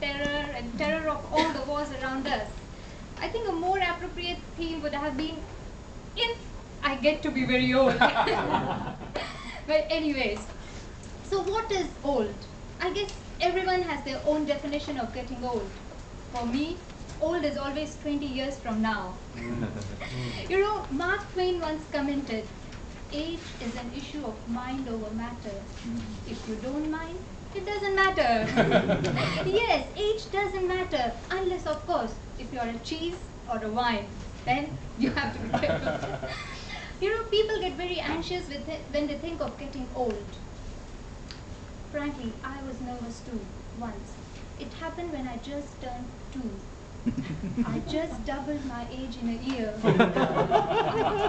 terror and terror of all the wars around us. I think a more appropriate theme would have been if I get to be very old. But anyways, so what is old? I guess everyone has their own definition of getting old. For me, old is always 20 years from now. You know, Mark Twain once commented, age is an issue of mind over matter. If you don't mind, it doesn't matter. Yes, age doesn't matter, unless of course, if you're a cheese or a wine, then you have to be careful. You know, people get very anxious when they think of getting old. Frankly, I was nervous too, once. It happened when I just turned 2. I just doubled my age in a year. I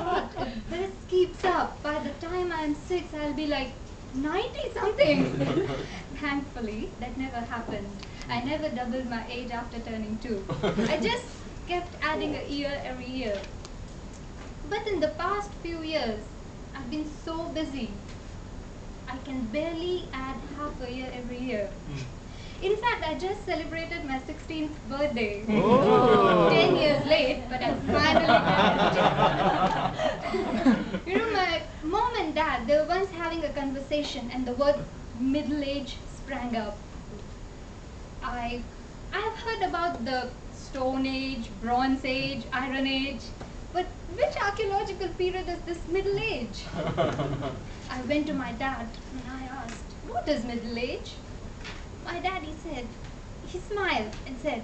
thought, if this keeps up, by the time I'm 6, I'll be like 90 something. Thankfully, that never happened. I never doubled my age after turning 2. I just kept adding a year every year. But in the past few years, I've been so busy. I can barely add half a year every year. In fact, I just celebrated my 16th birthday. Oh. 10 years late, but I finally did it. You know, my mom and dad, they were once having a conversation and the word middle age sprang up. I have heard about the Stone Age, Bronze Age, Iron Age, but which archaeological period is this middle age? I went to my dad and I asked, what is middle age? My dad, he smiled and said,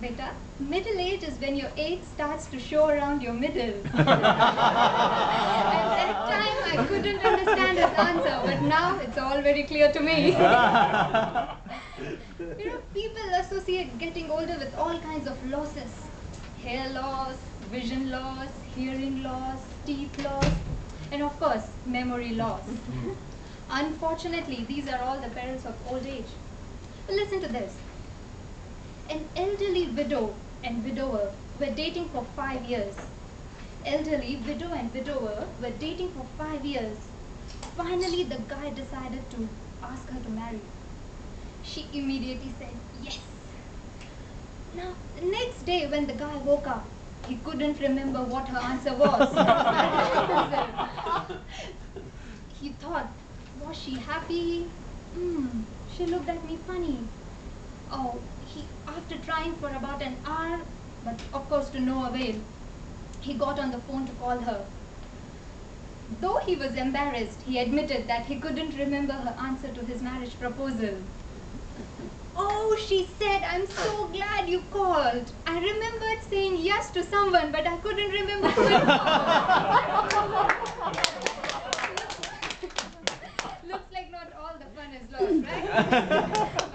Beta, middle age is when your age starts to show around your middle. At that time, I couldn't understand his answer, but now it's all very clear to me. You know, people associate getting older with all kinds of losses. Hair loss, vision loss, hearing loss, teeth loss, and of course, memory loss. Unfortunately, these are all the perils of old age. But listen to this. An elderly widow and widower were dating for 5 years. Elderly widow and widower were dating for 5 years. Finally, the guy decided to ask her to marry. She immediately said yes. Now, the next day when the guy woke up, he couldn't remember what her answer was. He thought, was she happy? She looked at me funny. Oh, after trying for about an hour, but of course to no avail, he got on the phone to call her. Though he was embarrassed, he admitted that he couldn't remember her answer to his marriage proposal. Oh, she said, I'm so glad you called. I remembered saying yes to someone, but I couldn't remember who it was. Looks like not all the fun is lost, right?